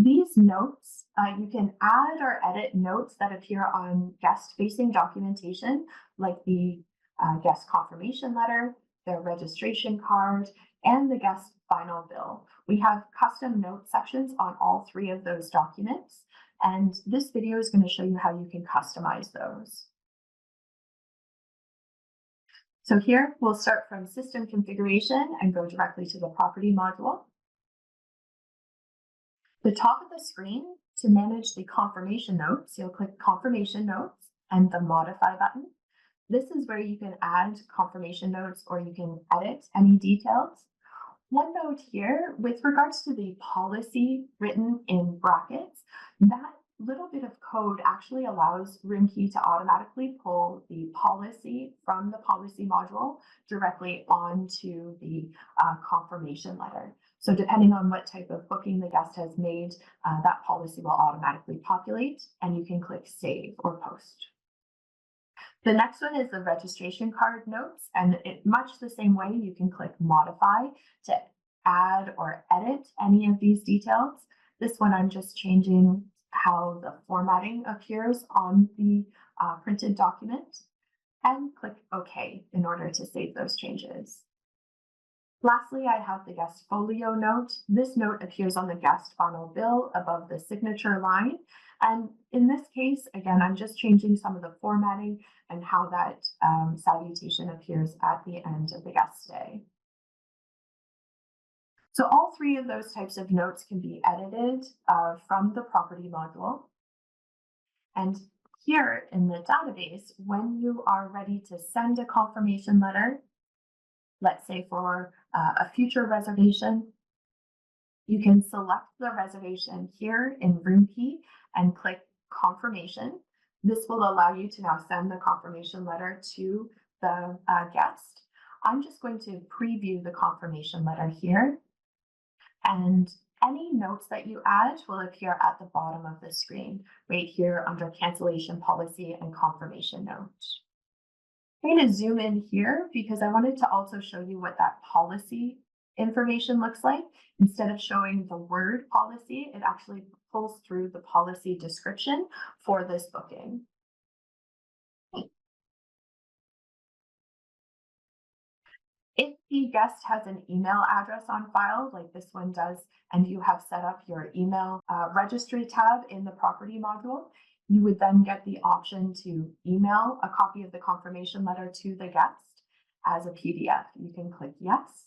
These notes, you can add or edit notes that appear on guest-facing documentation, like the guest confirmation letter, their registration card, and the guest final bill. We have custom note sections on all three of those documents, and this video is going to show you how you can customize those. So here we'll start from system configuration and go directly to the property module. The top of the screen, to manage the confirmation notes, you'll click confirmation notes and the modify button. This is where you can add confirmation notes or you can edit any details. One note here, with regards to the policy written in brackets, that little bit of code actually allows RegCard to automatically pull the policy from the policy module directly onto the confirmation letter. So depending on what type of booking the guest has made, that policy will automatically populate, and you can click save or post. The next one is the registration card notes, and much the same way, you can click modify to add or edit any of these details. This one I'm just changing how the formatting appears on the printed document, and click OK in order to save those changes. Lastly, I have the guest folio note. This note appears on the guest final bill above the signature line. And in this case, again, I'm just changing some of the formatting and how that salutation appears at the end of the guest stay. So all three of those types of notes can be edited from the property module. And here in the database, when you are ready to send a confirmation letter, let's say for a future reservation, you can select the reservation here in RegCard and click confirmation. This will allow you to now send the confirmation letter to the guest. I'm just going to preview the confirmation letter here, and any notes that you add will appear at the bottom of the screen, right here under cancellation policy and confirmation note. I'm going to zoom in here because I wanted to also show you what that policy information looks like. Instead of showing the word policy, it actually pulls through the policy description for this booking. If the guest has an email address on file, like this one does, and you have set up your email registry tab in the property module, you would then get the option to email a copy of the confirmation letter to the guest as a PDF. You can click yes.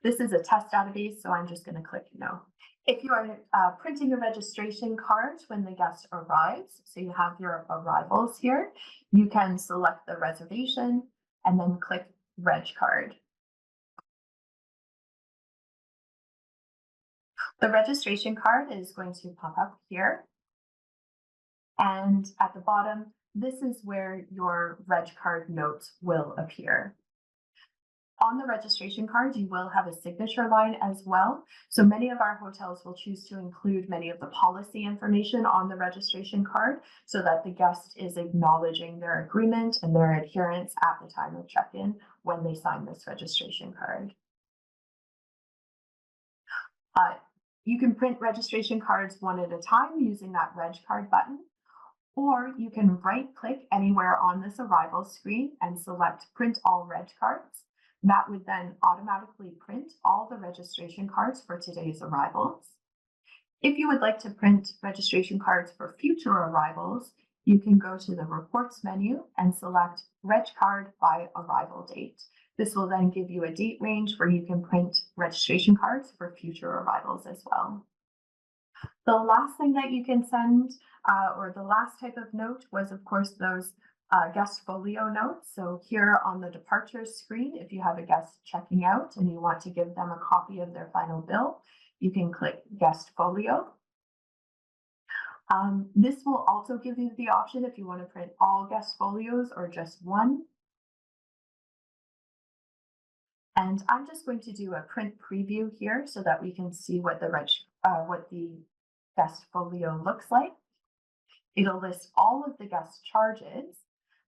This is a test database, so I'm just going to click no. If you are printing a registration card when the guest arrives, so you have your arrivals here, you can select the reservation and then click RegCard. The registration card is going to pop up here. And at the bottom, this is where your RegCard notes will appear. On the registration card, you will have a signature line as well. So many of our hotels will choose to include many of the policy information on the registration card so that the guest is acknowledging their agreement and their adherence at the time of check-in when they sign this registration card. You can print registration cards one at a time using that RegCard button, or you can right-click anywhere on this arrival screen and select Print All RegCards. That would then automatically print all the registration cards for today's arrivals. If you would like to print registration cards for future arrivals, you can go to the Reports menu and select RegCard by arrival date. This will then give you a date range where you can print registration cards for future arrivals as well. The last thing that you can send, or the last type of note, was of course those guest folio notes. So here on the departures screen, if you have a guest checking out and you want to give them a copy of their final bill, you can click guest folio. This will also give you the option if you want to print all guest folios or just one. And I'm just going to do a print preview here so that we can see what the guest folio looks like. It'll list all of the guest charges.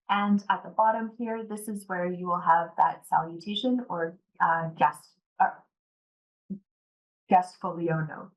And at the bottom here, this is where you will have that salutation or guest folio note.